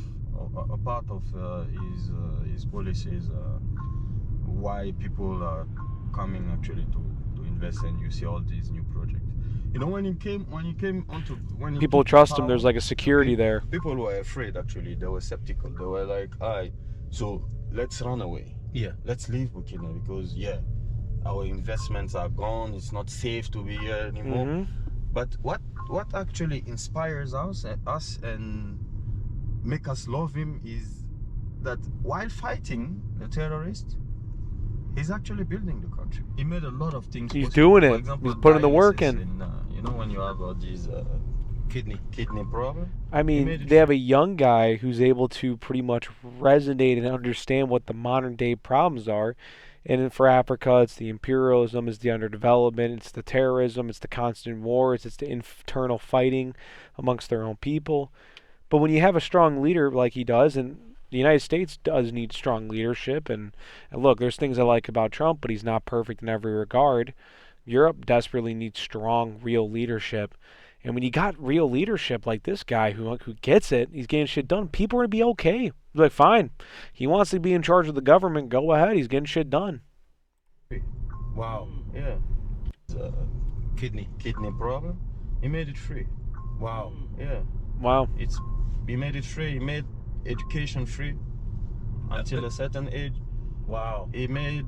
his policies, why people are coming actually to invest, and you see all these new projects. You know, when he came onto when he People took trust him. power, There's like a security there. people were afraid. Actually, they were skeptical. They were like, "Alright, so let's run away. Yeah. Let's leave Burkina because our investments are gone. It's not safe to be here anymore." Mhm. But what actually inspires us and make us love him is that while fighting the terrorists, he's actually building the country. He made a lot of things He's possible. doing For it. example, He's putting the work dialysis in. you know, when you have all these kidney problem. I mean, they have a young guy who's able to pretty much resonate and understand what the modern day problems are. And for Africa, it's the imperialism, it's the underdevelopment, it's the terrorism, it's the constant wars, it's the internal fighting amongst their own people. But when you have a strong leader like he does, and the United States does need strong leadership, and look, there's things I like about Trump, but he's not perfect in every regard. Europe desperately needs strong, real leadership. And when you got real leadership like this guy who gets it, he's getting shit done, people are going to be okay. They're like, fine, he wants to be in charge of the government, go ahead, he's getting shit done. Wow. Yeah. Kidney problem. He made it free. Wow. Yeah. Wow. He made it free. He made education free until a certain age. Wow. He made.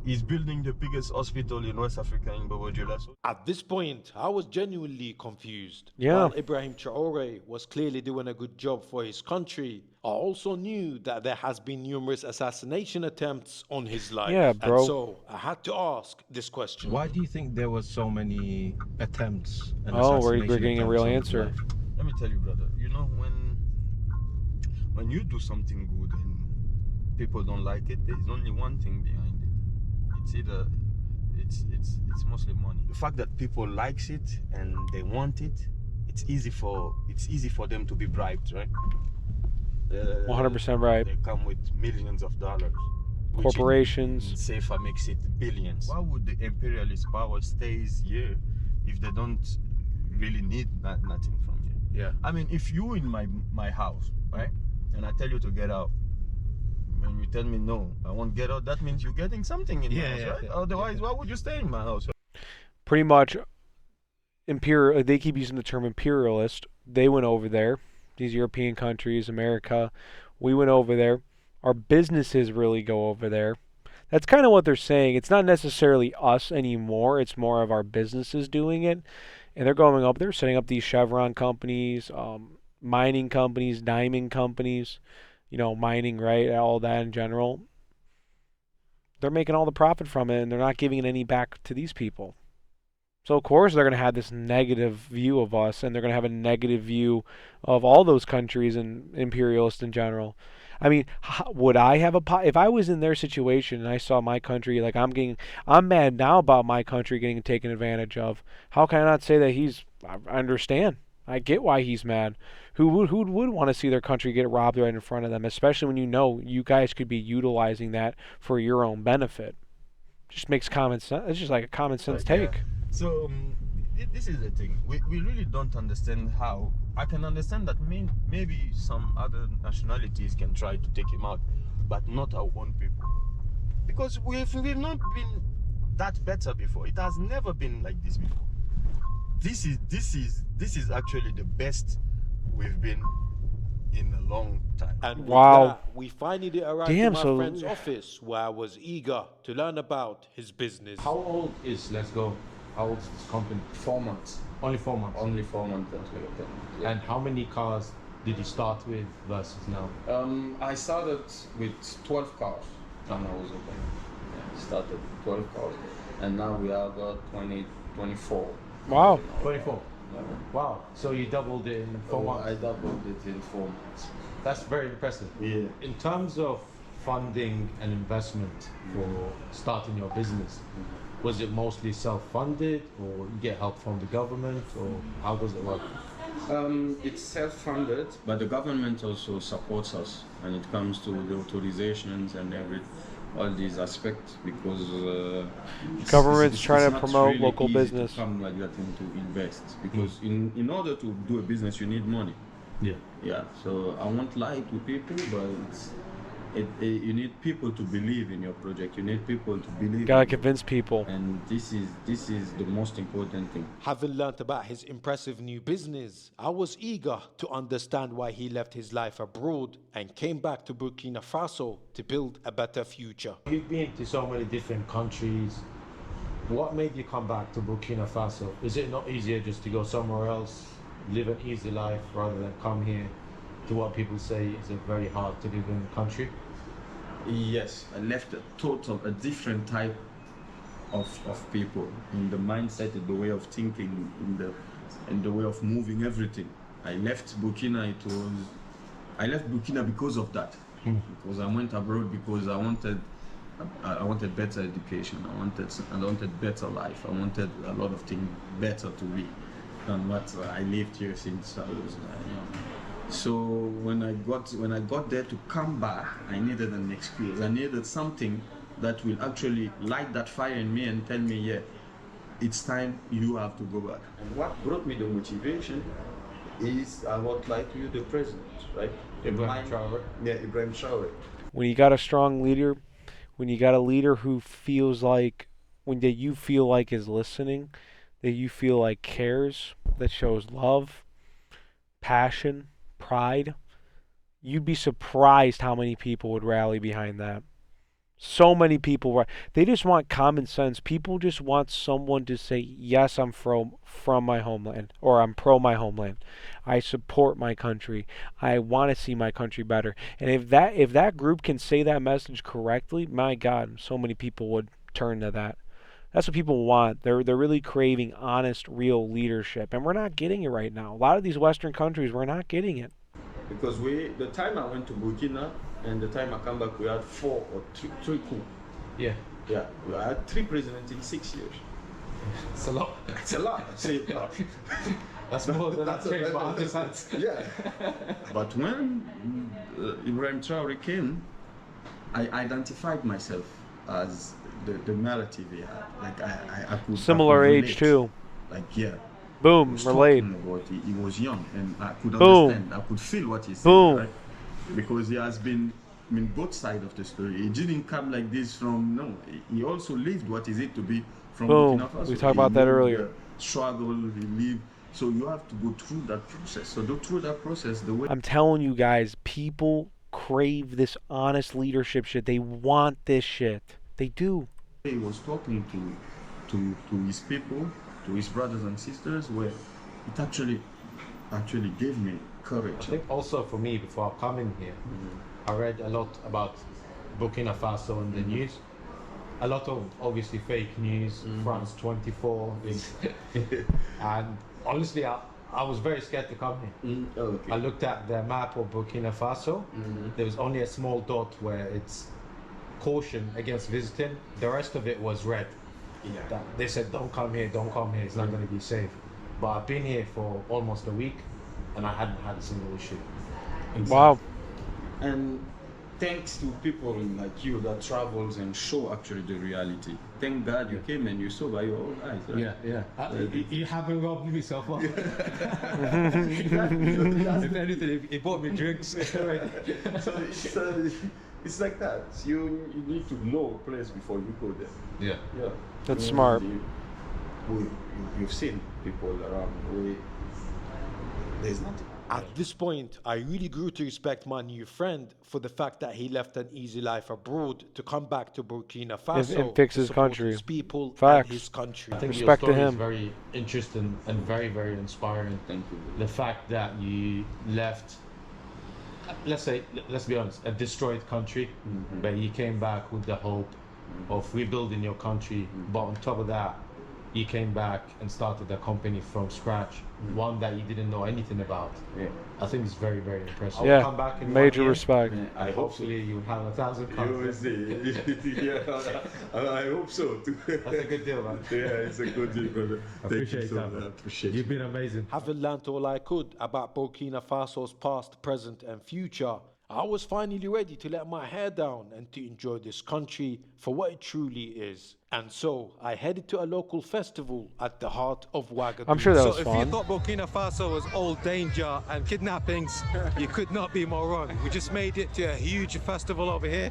He's building the biggest hospital in West Africa in Bobojula. At this point, I was genuinely confused. Yeah. While Ibrahim Traoré was clearly doing a good job for his country, I also knew that there has been numerous assassination attempts on his life. Yeah, bro. And so I had to ask this question. Why do you think there was so many attempts and Oh, we're assassination getting a attempts real on his answer. life? Let me tell you, brother. You know, when you do something good and people don't like it, there's only one thing behind it. It's either it's mostly money. The fact that people likes it and they want it, it's easy for them to be bribed, right? 100% right. They come with millions of dollars. which Corporations. in SAFA makes it billions. Why would the imperialist power stays here if they don't really need nothing from you? Yeah. I mean, if you in my house, right, and I tell you to get out, and you tell me no, I won't get out, that means you're getting something in my house, right? Otherwise, why would you stay in my house? Pretty much, they keep using the term imperialist. They went over there, these European countries, America. We went over there. Our businesses really go over there. That's kind of what they're saying. It's not necessarily us anymore. It's more of our businesses doing it. And they're going up there, setting up these Chevron companies, mining companies, diamond companies, mining, right? All that in general. They're making all the profit from it, and they're not giving any back to these people. So, of course, they're going to have this negative view of us, and they're going to have a negative view of all those countries and imperialists in general. I mean, would I have if I was in their situation and I saw my country, like I'm mad now about my country getting taken advantage of. How can I not say that I understand. I get why he's mad. Who would want to see their country get robbed right in front of them, especially when you guys could be utilizing that for your own benefit? Just makes common sense. It's just like a common sense take. So this is the thing. We really don't understand how. I can understand that maybe some other nationalities can try to take him out, but not our own people, because we've not been that better before. It has never been like this before. This is actually the best we've been in a long time. And with Wow. that, we finally arrived Damn, to my so- friend's office, where I was eager to learn about his business. How old is Let's Go? How old is this company? 4 months. Only 4 months. Only 4 months until we open. Yeah. And how many cars did you start with versus now? I started with 12 cars when I was open. Yeah, started with 12 cars, and now we have 24. Wow. 24. Yeah. Wow. So you doubled it in 4 months. I doubled it in 4 months. That's very impressive. Yeah. In terms of funding and investment for starting your business, was it mostly self-funded, or you get help from the government, or how does it work? It's self-funded, but the government also supports us when it comes to the authorizations and all these aspects, because government's trying to not promote really local easy business. to come like that and to invest, because in order to do a business you need money. Yeah. So I won't lie to people, but you need people to believe in your project. You need people to believe. Gotta convince people. And this is the most important thing. Having learnt about his impressive new business, I was eager to understand why he left his life abroad and came back to Burkina Faso to build a better future. You've been to so many different countries. What made you come back to Burkina Faso? Is it not easier just to go somewhere else, live an easy life, rather than come here to what people say is a very hard to live in country? Yes, I left a different type of people, in the mindset, in the way of thinking, in the way of moving everything. I left Burkina. I left Burkina because of that. Because I went abroad because I wanted better education. I wanted better life. I wanted a lot of things better to be than what I lived here since I was young. So when I got there to come back, I needed an excuse. I needed something that will actually light that fire in me and tell me, yeah, it's time, you have to go back. And what brought me the motivation is, I won't lie to you, the president, right? Ibrahim Traoré. Yeah, Ibrahim Traoré. When you got a strong leader, when you got a leader who feels like, that you feel like is listening, that you feel like cares, that shows love, passion, pride, you'd be surprised how many people would rally behind that. So many people, they just want common sense. People just want someone to say, yes, I'm from my homeland, or I'm pro my homeland. I support my country. I want to see my country better. And if that group can say that message correctly, my God, so many people would turn to that. That's what people want. They're really craving honest, real leadership, and we're not getting it right now. A lot of these Western countries, we're not getting it. Because the time I went to Burkina and the time I come back, we had three coups. Yeah. Yeah, we had 3 presidents in 6 years. It's a lot. It's a lot. That's more than I've changed my other sides. Yeah. But when Ibrahim Traoré came, I identified myself as the narrative he had. Like I could similar age too. Like, yeah. Boom, relate. He was young and I could Boom. understand. I could feel what he said. Boom. Right? Because he has been both sides of the story. He didn't come like this he also lived what is it to be from Boom. Burkina Faso. We talked about that earlier. Struggle, he lived. So you have to go through that process. So go through that process the way. I'm telling you guys, people crave this honest leadership shit. They want this shit. They do. He was talking to his people, to his brothers and sisters, where it actually gave me courage. I think also for me, before coming here, I read a lot about Burkina Faso in the news. A lot of obviously fake news, France 24, and honestly, I was very scared to come here. Okay. I looked at the map of Burkina Faso. There was only a small dot where it's caution against visiting. The rest of it was red. Yeah. They said, don't come here, it's not going to be safe. But I've been here for almost a week and I hadn't had a single issue. Wow. And thanks to people like you that travels and show actually the reality. Thank God you came and you saw by your own eyes. Right? Yeah. You haven't robbed me so far. If anything, he bought me drinks. So it's like that. You need to know a place before you go there. Yeah. That's smart. You've seen people around. There's nothing. At this point, I really grew to respect my new friend for the fact that he left an easy life abroad to come back to Burkina Faso and fix his to support country. his people Facts. and his country. I think Respect your to story him. is very interesting and very, very inspiring. Thank you. The fact that you left, let's be honest, a destroyed country, but you came back with the hope of rebuilding your country. But on top of that, he came back and started a company from scratch, one that he didn't know anything about. Yeah. I think it's very, very impressive. Yeah, Come back in major 1 year, respect. hopefully you'll have 1,000 You cars. will see. Yeah, I hope so too. That's a good deal, man. Yeah, it's a good deal, brother. Thank you Appreciate so that, much. man. Appreciate You've been amazing. Having learnt all I could about Burkina Faso's past, present, and future, I was finally ready to let my hair down and to enjoy this country for what it truly is. And so I headed to a local festival at the heart of Ouagadougou. I'm sure that was So if fun. you thought Burkina Faso was all danger and kidnappings, you could not be more wrong. We just made it to a huge festival over here.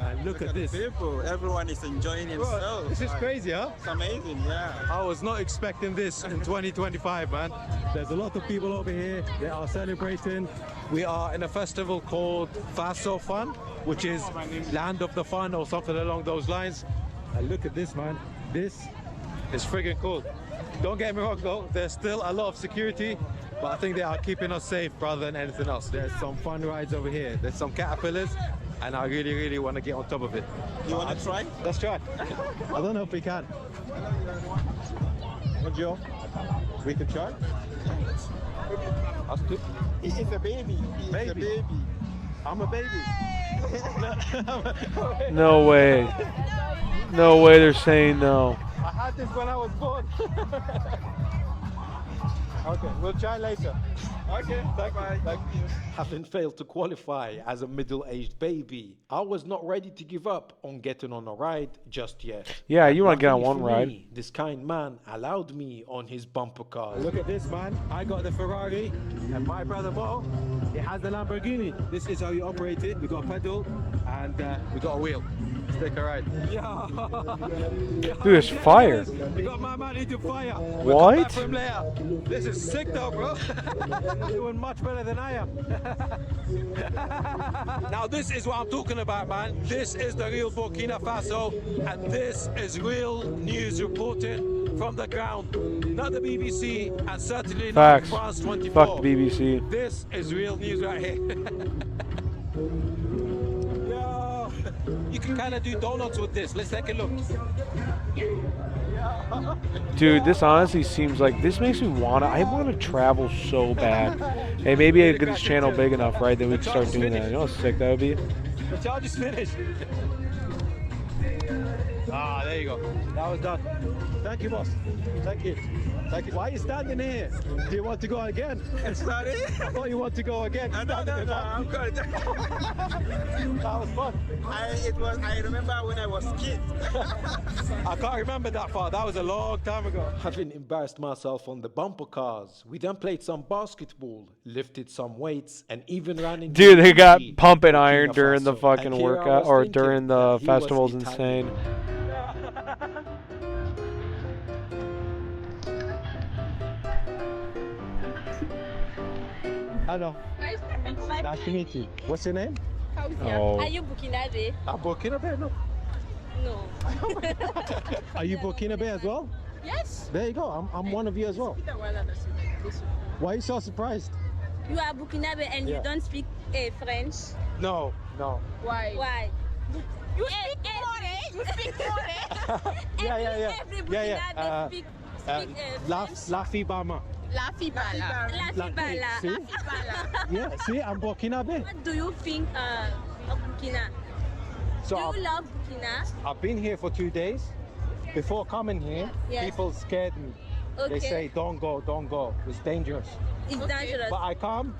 And look at this. People, everyone is enjoying himself. This is crazy, huh? It's amazing, yeah. I was not expecting this in 2025, man. There's a lot of people over here. They are celebrating. We are in a festival called Faso Fun, which is Land of the Fun or something along those lines. And look at this, man. This is friggin' cool. Don't get me wrong, though. There's still a lot of security, but I think they are keeping us safe rather than anything else. There's some fun rides over here. There's some caterpillars, and I really, really want to get on top of it. You want to try? Let's try. I don't know if we can. Bonjour. We can try. That's good. He's a baby. He's a baby. I'm a baby. No way. No way they're saying no. I had this when I was born. Okay, we'll try later. Okay, thank you. Having failed to qualify as a middle-aged baby, I was not ready to give up on getting on a ride just yet. Yeah, you want to get on Luckily one for ride. me, this kind man allowed me on his bumper car. Look at this, man. I got the Ferrari, and my brother Mo, he has the Lamborghini. This is how you operate it. We got a pedal, and we got a wheel. Let's take a ride. Yeah. Dude, it's fire. We got my man into fire. What? We'll come back from later. This is sick though, bro. Doing much better than I am. Now this is what I'm talking about, man. This is the real Burkina Faso, and this is real news reporting from the ground. Not the BBC, and certainly Facts. not France 24. Fuck the BBC. This is real news right here. Yo, you can kind of do donuts with this. Let's take a look. Dude, this honestly seems like this makes me I want to travel so bad. Hey, maybe I get this channel big enough, right? Then we can start doing that. You know how sick that would be? The charge is finished. Ah, there you go. That was done. Thank you, boss. Thank you. Thank you. Why are you standing here? Do you want to go again? Sorry? I thought you want to go again. No, I'm good. That was fun. I remember when I was a kid. I can't remember that far. That was a long time ago. Having embarrassed myself on the bumper cars, we then played some basketball, lifted some weights, and even ran into Dude, they got Burkina pumping iron Faso. during the And fucking here I workout was or thinking during the that he was festival's Italian. insane. Hello. Nice to meet you. What's your name? Oh. Are you Burkinabe? Burkinabe? No. No. Are you Burkinabe as well? Yes. There you go. I'm one of you as well. Why are you so surprised? You are Burkinabe and Yeah. you don't speak French. No. Why? Why? You speak More? You speak More? Yeah. Every Burkinabe speak La Fibama. La Fibala. La Fibala. See? Yeah, see, I'm Burkinabe. What do you think of Burkina? So Do you love Burkina? I've been here for 2 days. Before coming here, Yes. people scared me. They Okay. say, don't go. It's dangerous. It's dangerous. But I come,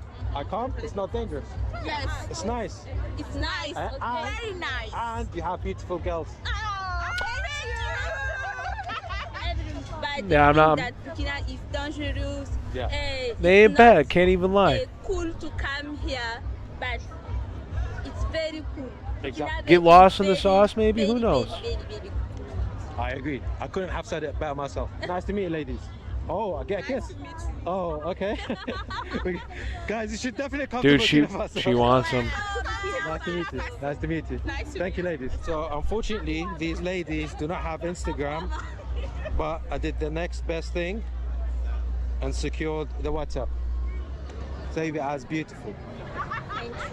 it's not dangerous. Yes. It's nice. It's nice. And- Okay. Very nice. And you have beautiful girls. Everybody Yeah, I'm not- think that Burkina is dangerous. Yeah. They ain't bad. Can't even lie. Cool to come here, but it's very cool. Exactly. Burkina Get is lost in the very, sauce, maybe? Who very, knows? very, very cool. I agree. I couldn't have said it better myself. Nice to meet you, ladies. Oh, I get a kiss. Oh, okay. Guys, you should definitely come Dude, to she Burkina Faso. she wants him. Nice to meet you. Nice to meet you. Thank you, ladies. So, unfortunately, these ladies do not have Instagram, but I did the next best thing and secured the WhatsApp. Save it as beautiful.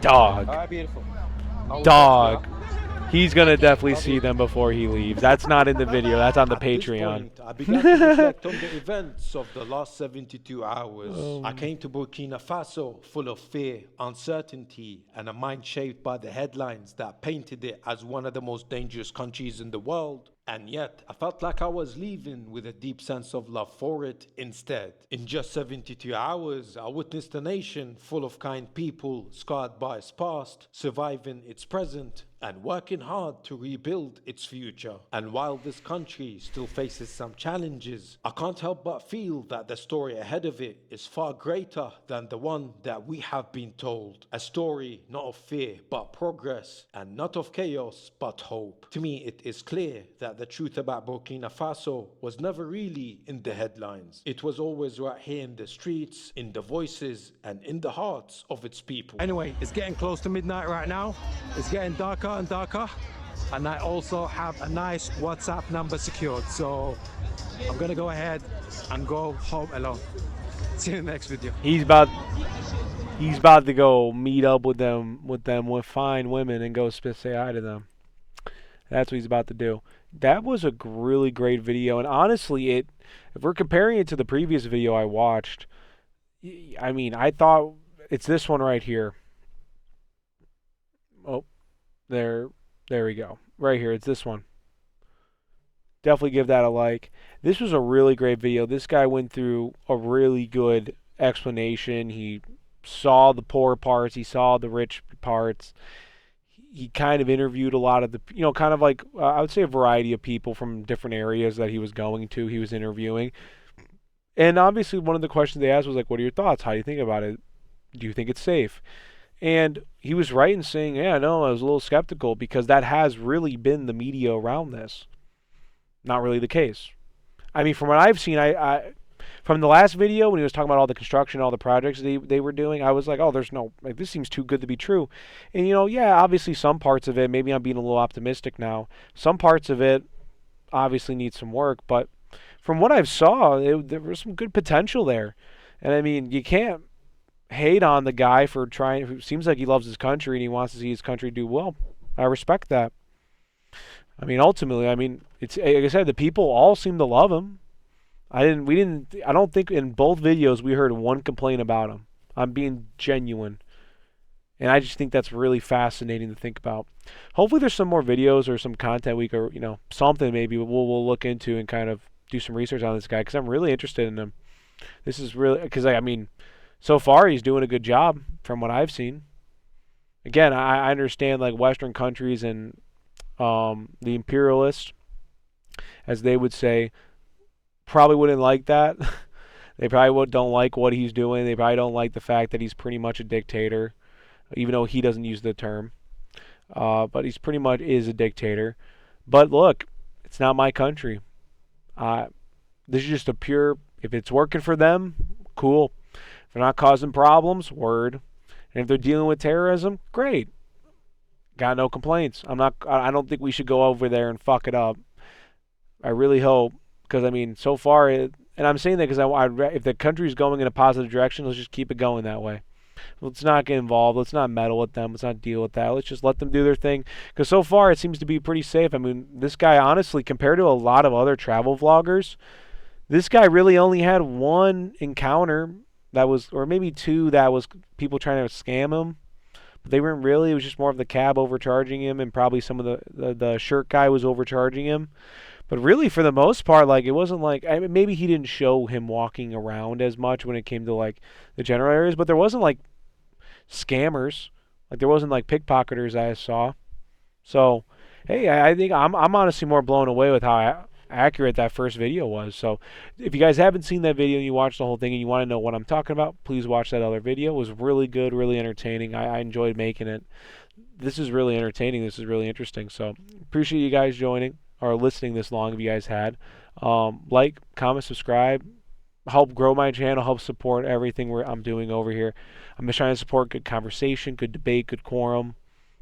Dog. All right, beautiful. I will Dog. text you. He's gonna definitely see them before he leaves. That's not in the video. That's on the Patreon. Point, I began to reflect on the events of the last 72 hours. I came to Burkina Faso full of fear, uncertainty, and a mind shaped by the headlines that painted it as one of the most dangerous countries in the world. And yet, I felt like I was leaving with a deep sense of love for it instead. In just 72 hours, I witnessed a nation full of kind people, scarred by its past, surviving its present, and working hard to rebuild its future. And while this country still faces some challenges, I can't help but feel that the story ahead of it is far greater than the one that we have been told. A story not of fear but progress, and not of chaos but hope. To me, it is clear that the truth about Burkina Faso was never really in the headlines. It was always right here in the streets, in the voices, and in the hearts of its people. Anyway, it's getting close to midnight right now. It's getting darker and darker. And I also have a nice WhatsApp number secured. So I'm gonna go ahead and go home alone. See you in the next video. He's about to go meet up with fine women and go say hi to them. That's what he's about to do. That was a really great video, and honestly, if we're comparing it to the previous video I watched, I mean, I thought it's this one right here. Oh, there we go. Right here, it's this one. Definitely give that a like. This was a really great video. This guy went through a really good explanation. He saw the poor parts. He saw the rich parts. He kind of interviewed a lot of the, kind of like, I would say a variety of people from different areas that he was going to, he was interviewing. And obviously one of the questions they asked was like, what are your thoughts? How do you think about it? Do you think it's safe? And he was right in saying, yeah, no, I was a little skeptical because that has really been the media around this. Not really the case. I mean, from what I've seen, from the last video when he was talking about all the construction, all the projects they were doing, I was like, oh, there's no, like, this seems too good to be true. And, yeah, obviously some parts of it, maybe I'm being a little optimistic now. Some parts of it obviously need some work, but from what I've saw, there was some good potential there. And, I mean, you can't hate on the guy for trying. It seems like he loves his country and he wants to see his country do well. I respect that. I mean, ultimately, it's like I said, the people all seem to love him. I don't think in both videos we heard one complaint about him. I'm being genuine. And I just think that's really fascinating to think about. Hopefully there's some more videos or some content we could, something maybe we'll look into and kind of do some research on this guy because I'm really interested in him. This is really, because so far he's doing a good job from what I've seen. Again, I understand like Western countries and the imperialists, as they would say, probably wouldn't like that. They probably don't like what he's doing. They probably don't like the fact that he's pretty much a dictator, even though he doesn't use the term. But he's pretty much is a dictator. But look, it's not my country. This is just a pure, if it's working for them, cool. If they're not causing problems, word. And if they're dealing with terrorism, great. Got no complaints. I don't think we should go over there and fuck it up. I really hope. Because, so far, and I'm saying that because if the country's going in a positive direction, let's just keep it going that way. Let's not get involved. Let's not meddle with them. Let's not deal with that. Let's just let them do their thing. Because so far, it seems to be pretty safe. This guy, honestly, compared to a lot of other travel vloggers, this guy really only had one encounter that was, or maybe two, that was people trying to scam him. But they weren't really. It was just more of the cab overcharging him, and probably some of the shirt guy was overcharging him. But really, for the most part, like, it wasn't like, maybe he didn't show him walking around as much when it came to, like, the general areas, but there wasn't, like, scammers. Like, there wasn't, like, pickpocketers I saw. So, hey, I think I'm honestly more blown away with how accurate that first video was. So, if you guys haven't seen that video and you watched the whole thing and you want to know what I'm talking about, please watch that other video. It was really good, really entertaining. I enjoyed making it. This is really entertaining. This is really interesting. So, appreciate you guys joining or listening this long if you guys had. Like, comment, subscribe, help grow my channel, help support everything I'm doing over here. I'm just trying to support good conversation, good debate, good quorum,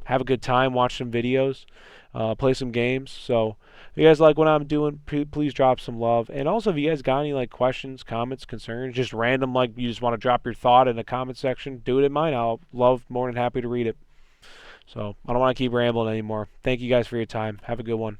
have a good time, watch some videos, play some games. So if you guys like what I'm doing, please drop some love. And also if you guys got any like questions, comments, concerns, just random, like you just want to drop your thought in the comment section, do it in mine. I'll more than happy to read it. So I don't want to keep rambling anymore. Thank you guys for your time. Have a good one.